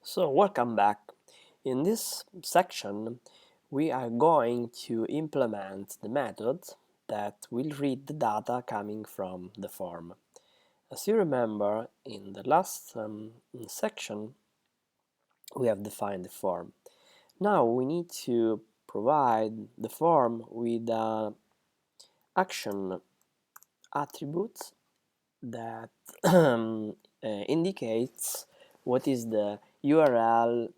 So welcome back. In this section we are going to implement the method that will read the data coming from the form. As you remember, in the last section we have defined the form. Now we need to provide the form with an action attribute that indicates what is the URL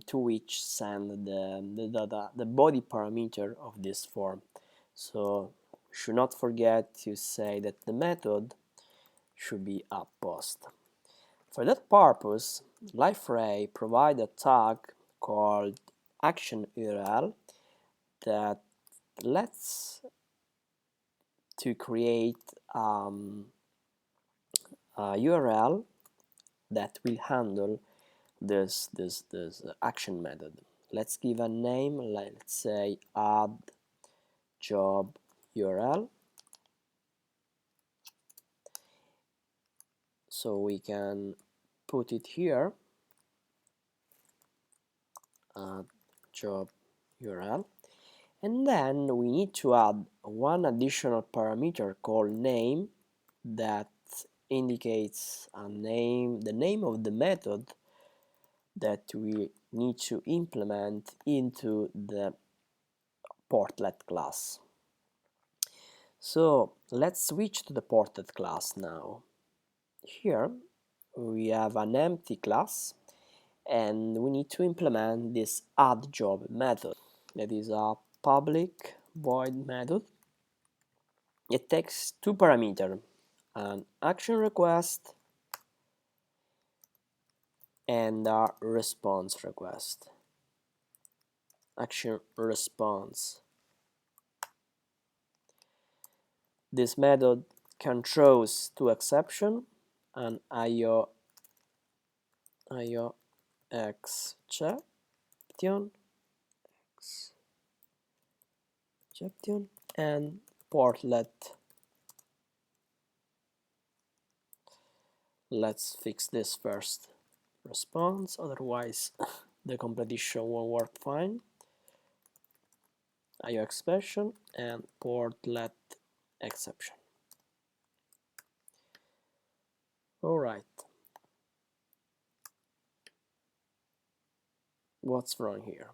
to which send the data, the body parameter of this form. So should not forget to say that the method should be a post. For that purpose, LifeRay provides a tag called action URL that lets to create a URL that will handle this action method. Let's give a name, let's say add job URL, so we can put it here, add job URL, and then we need to add one additional parameter called name that indicates the name of the method that we need to implement into the portlet class. So let's switch to the portlet class now. Here we have an empty class and we need to implement this add job method. That is a public void method. It takes two parameters, an action request and a response request. Action response. This method can throw two exceptions, an IO exception and portlet. Let's fix this first. Response, otherwise the competition won't work fine. IO expression and portlet exception. Alright. What's wrong here?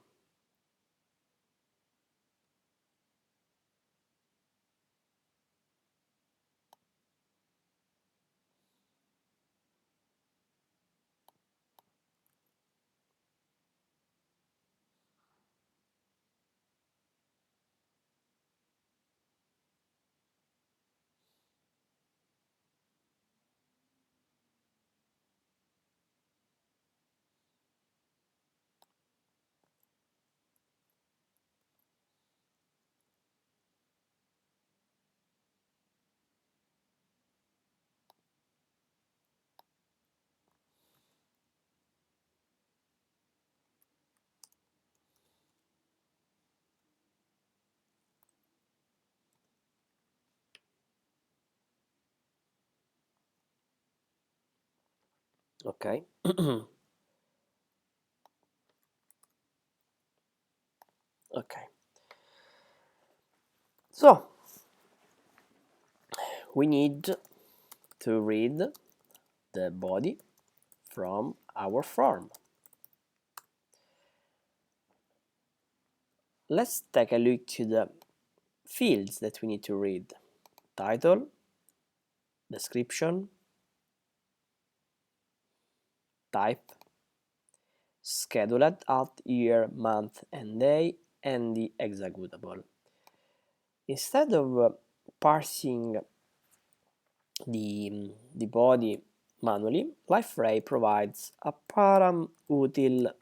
Okay. Okay. So we need to read the body from our form. Let's take a look to the fields that we need to read. Title, description, type, scheduled at year, month and day, and the executable. Instead of parsing the body manually, LifeRay provides a paramutil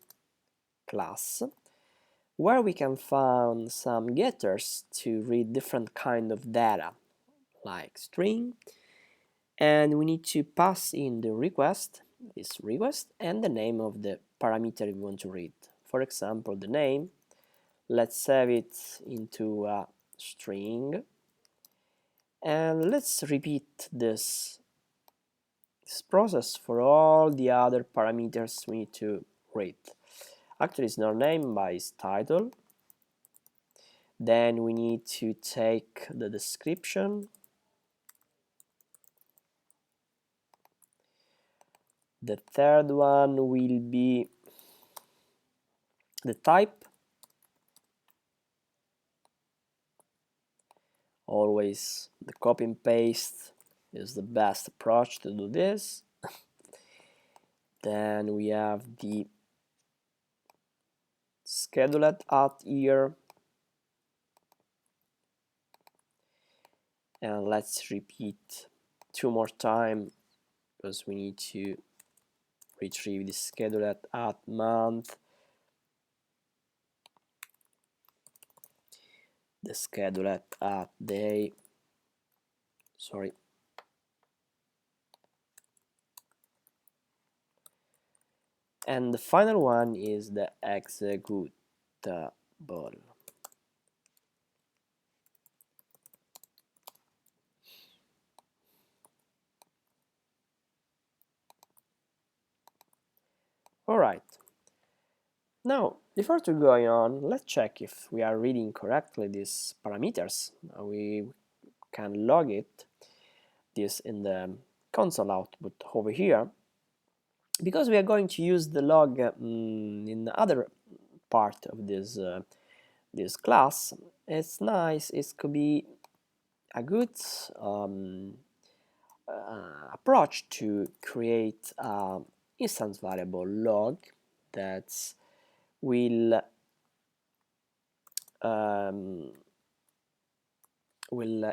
class where we can find some getters to read different kind of data like string, and we need to pass in the request, this request, and the name of the parameter we want to read. For example, the name, let's save it into a string, and let's repeat this this process for all the other parameters we need to read. Actually, it's not named by its title. Then we need to take the description. The third one will be the type. Always the copy and paste is the best approach to do this. Then we have the scheduled at here. And let's repeat 2 more times because we need to retrieve the scheduled at month, the scheduled at day, sorry, and the final one is the executable. Alright, now before to going on, let's check if we are reading correctly these parameters. We can log this in the console output over here, because we are going to use the log in the other part of this class. It's nice, it could be a good approach to create an instance variable log that will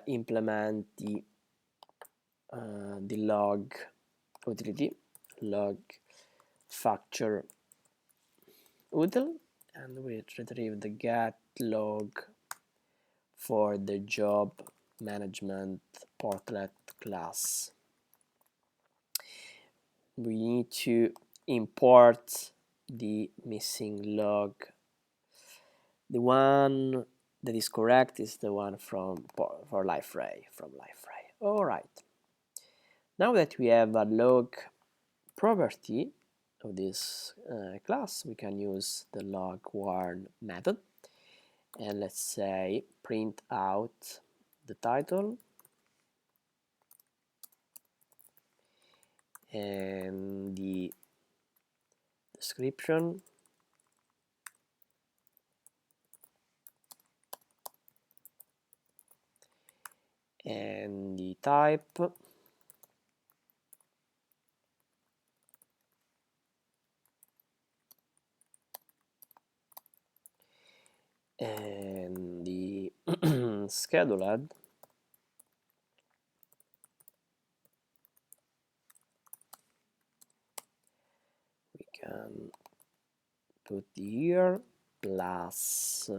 implement the log utility, log factor util, and we retrieve the get log for the job management portlet class. We need to import the missing log. The one that is correct is the one for LifeRay, from LifeRay. All right. Now that we have a log property of this class, we can use the log warn method, and let's say print out the title and the description and the type and the scheduled we can put here plus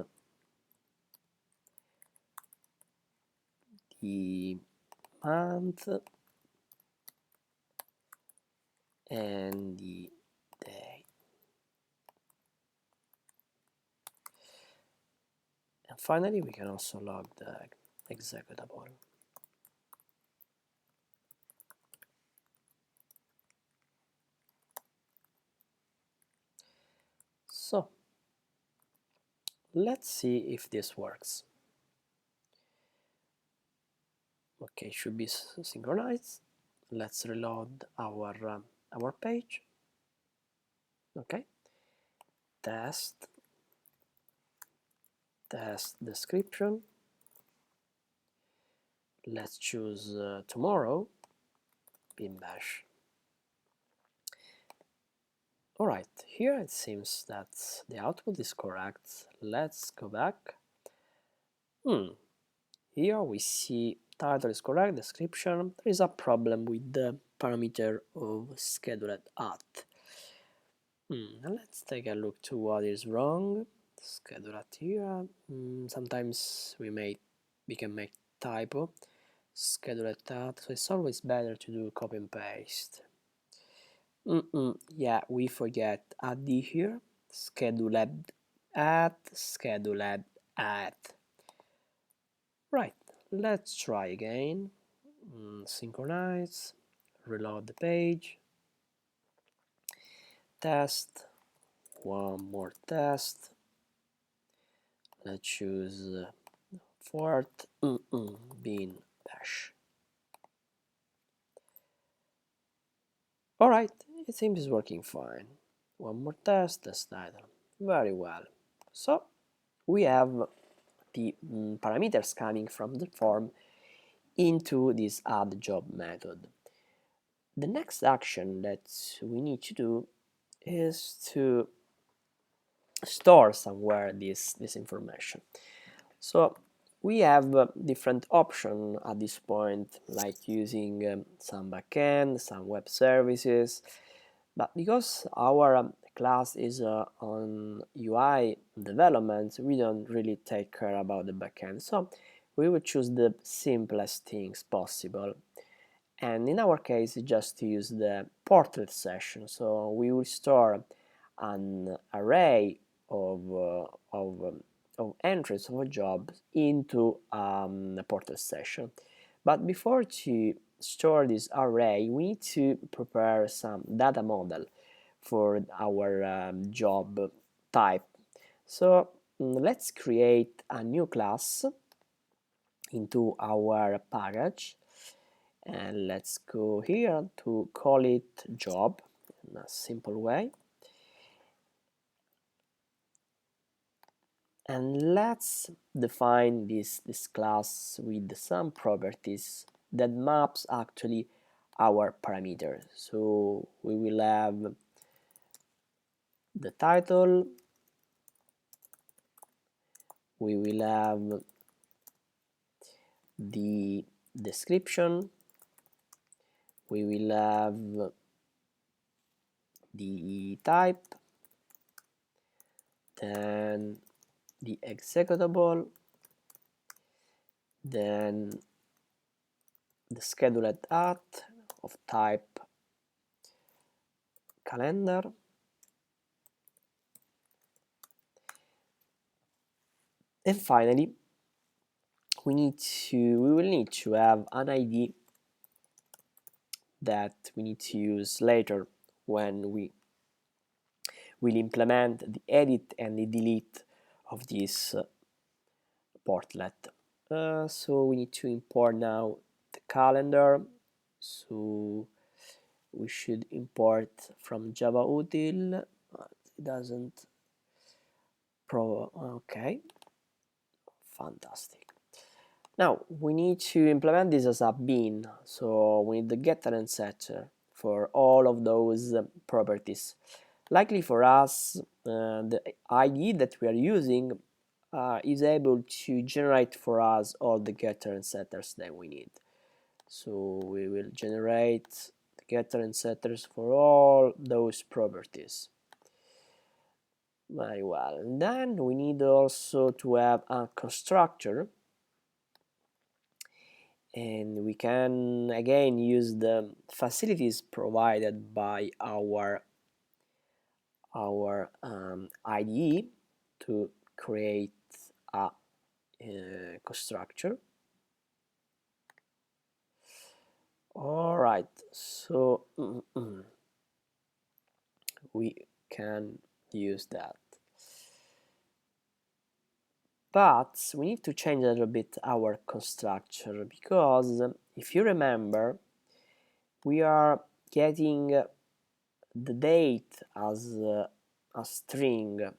the month and the day. And finally, we can also log the executable. So let's see if this works. Okay, should be synchronized. Let's reload our page. Okay, test description. Let's choose tomorrow, bin bash. Alright, here it seems that the output is correct. Let's go back. Here we see title is correct, description. There is a problem with the parameter of scheduled at. Let's take a look to what is wrong. Schedule at here. Sometimes we can make typo. Schedule at, so it's always better to do copy and paste. Yeah, we forget add here. Scheduled at. Right, let's try again. Synchronize, reload the page. Test, one more test. Let's choose Fort bin bash. Alright, it seems it's working fine. One more test, test title. Very well. So we have the parameters coming from the form into this add job method. The next action that we need to do is to store somewhere this information. So we have different options at this point, like using some backend, some web services, but because our class is on UI development, we don't really take care about the backend. So we will choose the simplest things possible. And in our case, just to use the portrait session. So we will store an array of entries of a job into the portrait session. But before to store this array, we need to prepare some data model for our job type. So let's create a new class into our package, and let's go here to call it job in a simple way, and let's define this class with some properties that maps actually our parameters. So we will have the title, we will have the description, we will have the type, then the executable, then the scheduled at of type calendar, and finally we will need to have an ID that we need to use later when we will implement the edit and the delete of this portlet. So we need to import now the calendar. So we should import from Java util. It doesn't okay, fantastic. Now we need to implement this as a bin, so we need the getter and setter for all of those properties. Likely for us, the ID that we are using is able to generate for us all the getter and setters that we need. So we will generate the getter and setters for all those properties. Very well. And then we need also to have a constructor, and we can again use the facilities provided by our IDE to create a constructor. All right, so we can use that, but we need to change a little bit our constructor, because if you remember, we are getting the date as a string.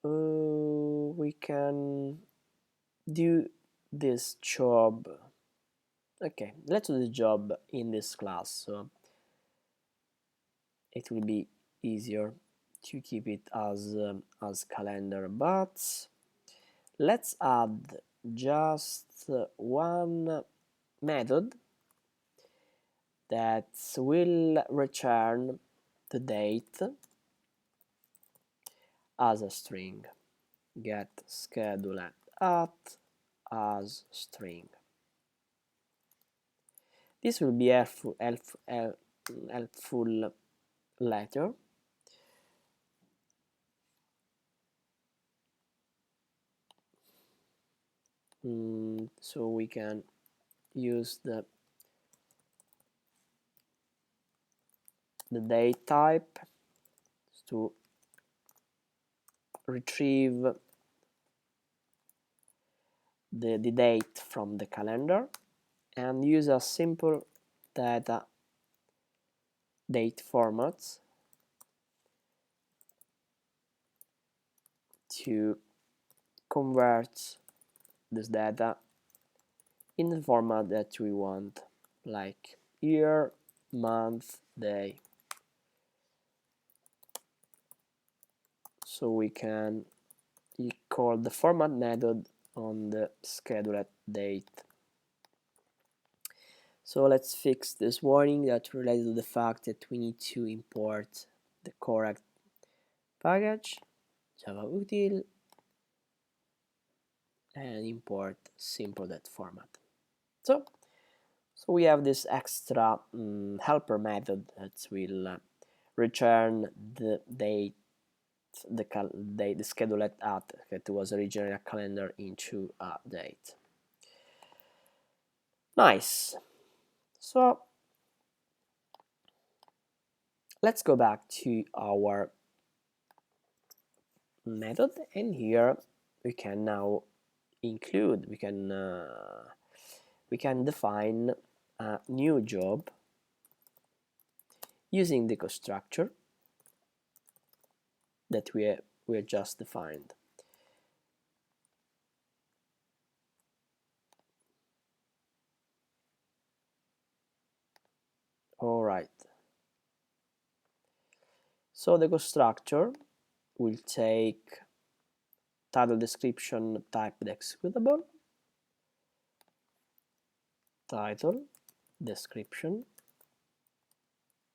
We can do this job. Okay, let's do the job in this class, so it will be easier to keep it as calendar. But let's add just one method that will return the date as a string. Get scheduled at as string. This will be helpful later. So we can use the the date type to retrieve the date from the calendar, and use a simple data date format to convert this data in the format that we want, like year, month, day. So we can call the format method on the scheduled date. So let's fix this warning that related to the fact that we need to import the correct package, Java util, and import simple.format. So we have this extra helper method that will return the date, the scheduled at that was originally a calendar into a date. Nice. So let's go back to our method, and here we can now include, we can define a new job using the constructor that we just defined. All right. So the constructor will take title, description, type the executable, title, description,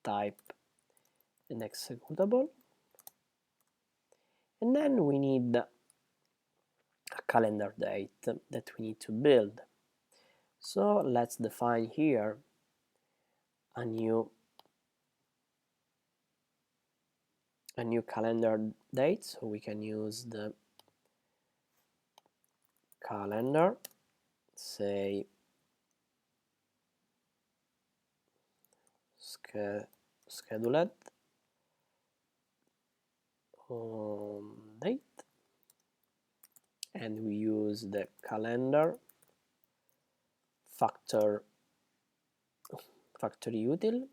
type an executable, and then we need a calendar date that we need to build. So let's define here a new calendar date. So we can use the calendar, say scheduled date, and we use the calendar factory util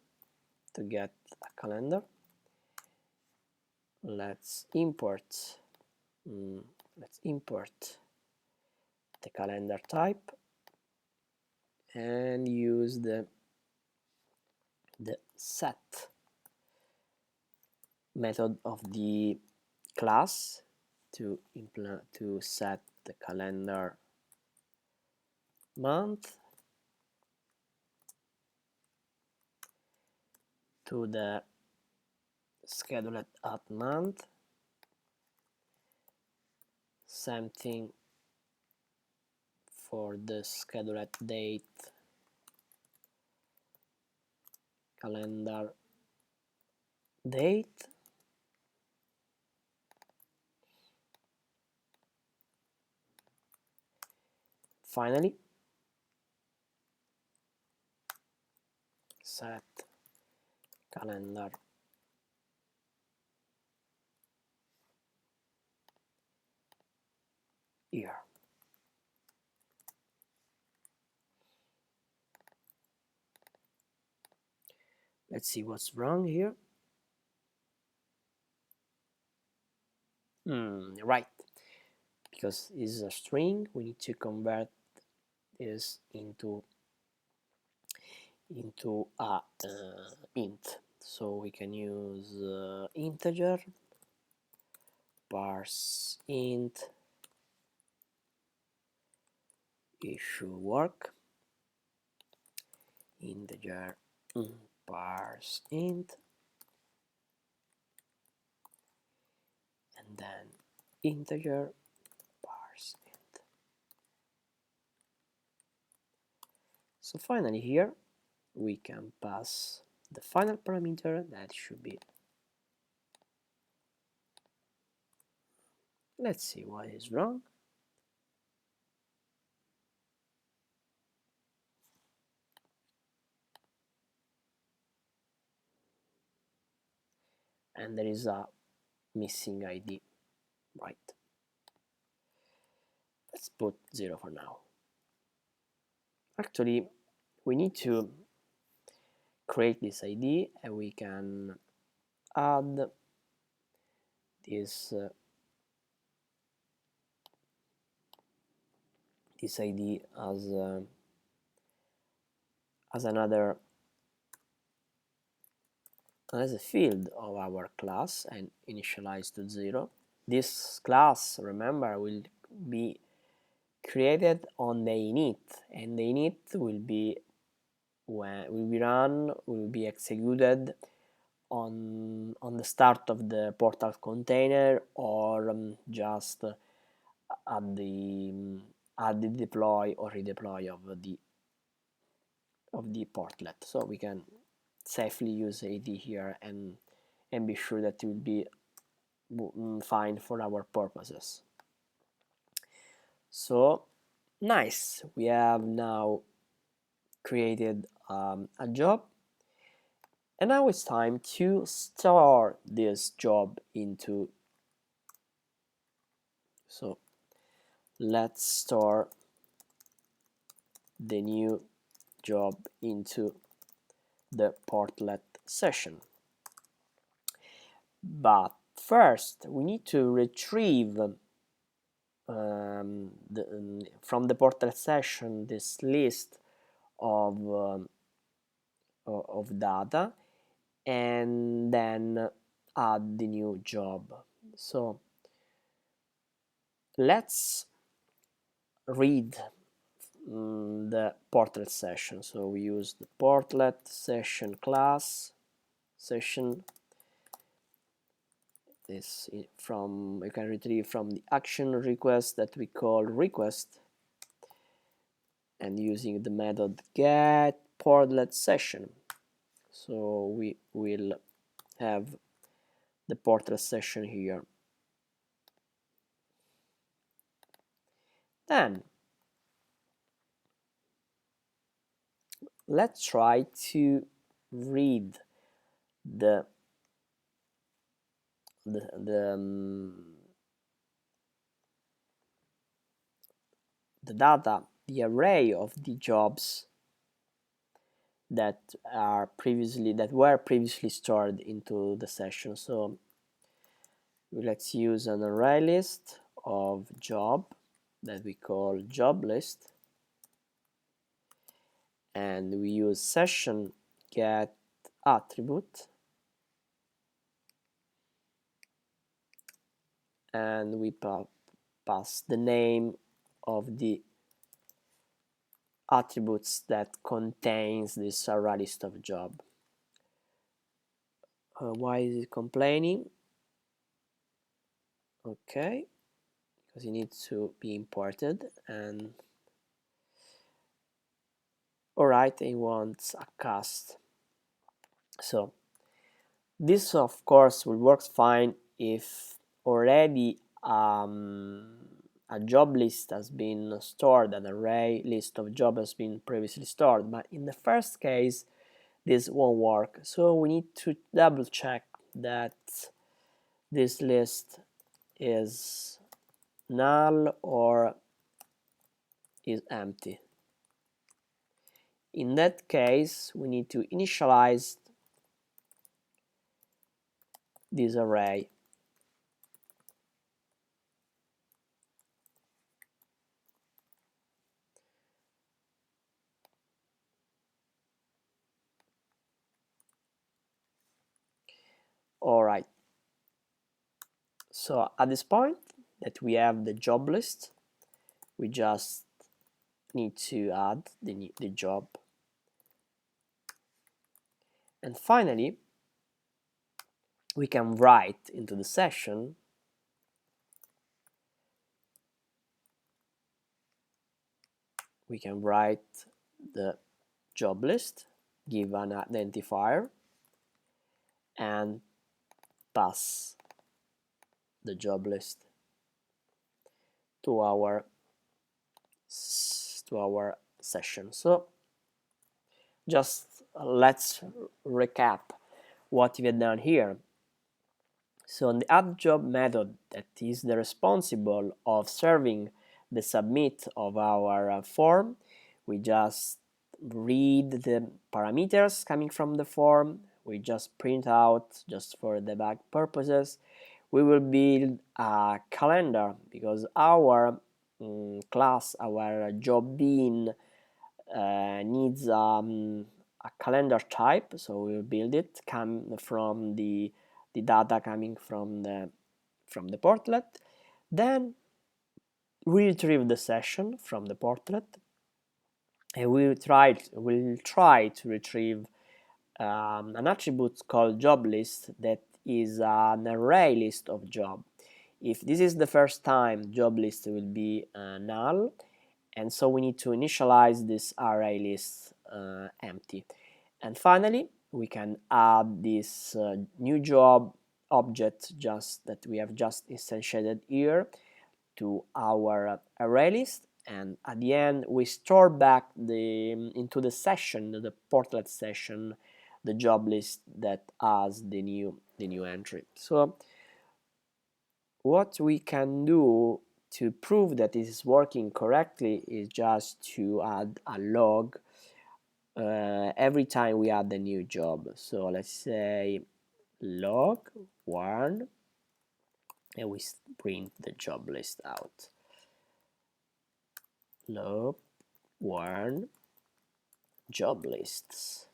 to get a calendar. Let's import the calendar type and use the set method of the class to set the calendar month to the scheduled at month. Same thing for the scheduled date calendar date. Finally, set calendar year. Let's see what's wrong here. Right, because it's a string, we need to convert this into a int. So we can use integer parse int. It should work. Integer parse int, and then integer parse int. So finally here we can pass the final parameter that should be, let's see what is wrong. and there is a missing ID, right? Let's put 0 for now. Actually, we need to create this ID, and we can add this this ID as another as a field of our class and initialize to 0. This class, remember, will be created on the init, and the init will be will be executed on the start of the portal container, or just at the deploy or redeploy of the portlet. So we can safely use AD here and be sure that it will be fine for our purposes. So nice, we have now created a job, and now it's time to store this job into. So let's store the new job into the portlet session. But first we need to retrieve from the portlet session this list of data, and then add the new job. So let's read the portlet session. So we use the portlet session class session. This you can retrieve from the action request that we call request, and using the method get portlet session. So we will have the portlet session here. Then let's try to read the data, the array of the jobs that were previously stored into the session. So let's use an array list of job that we call job list, and we use session get attribute, and we pass the name of the attributes that contains this array list of job. Why is it complaining? Okay, because it needs to be imported, and alright, it wants a cast. So this of course will work fine if already a job list has been stored, an array list of job has been previously stored, but in the first case this won't work. So we need to double check that this list is null or is empty. In that case we need to initialize this array. Alright, so at this point that we have the job list, we just need to add the job. And finally, we can write into the session the job list, give an identifier, and pass the job list to our session. So just let's recap what we have done here. So on the add job method, that is the responsible of serving the submit of our form, we just read the parameters coming from the form, we just print out just for debug purposes. We will build a calendar because our class, our job bean needs a calendar type, so we'll build it come from the data coming from the portlet. Then we retrieve the session from the portlet, and we'll try to retrieve an attribute called job list that is an array list of job. If this is the first time, job list will be null, and so we need to initialize this array list empty. And finally, we can add this new job object just that we have just instantiated here to our array list, and at the end we store back into the session, the portlet session, the job list that has the new entry. So what we can do to prove that this is working correctly is just to add a log every time we add a new job. So let's say log 1, and we print the job list out. Log 1 job lists.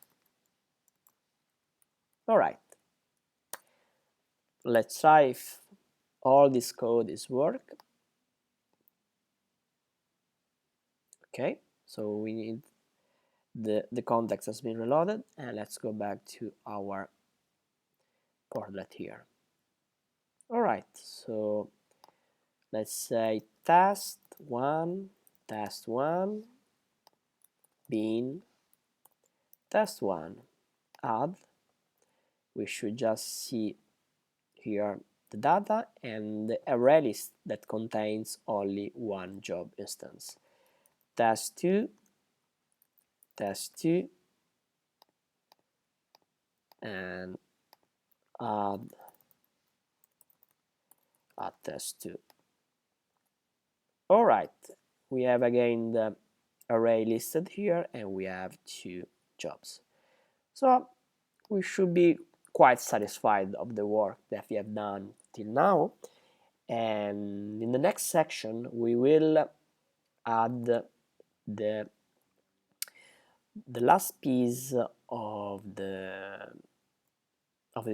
All right, let's try if all this code is work. Okay, so we need the context has been reloaded, and let's go back to our portlet here. All right, so let's say test 1 bin test 1 add. We should just see here the data and the array list that contains only one job instance. Test 2 and add test 2. All right, we have again the array listed here, and we have 2 jobs. So we should be quite satisfied of the work that we have done till now. And in the next section, we will add the last piece of this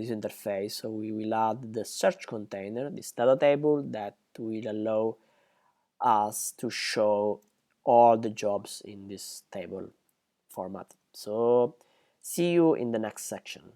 interface. So we will add the search container, this data table that will allow us to show all the jobs in this table format. So see you in the next section.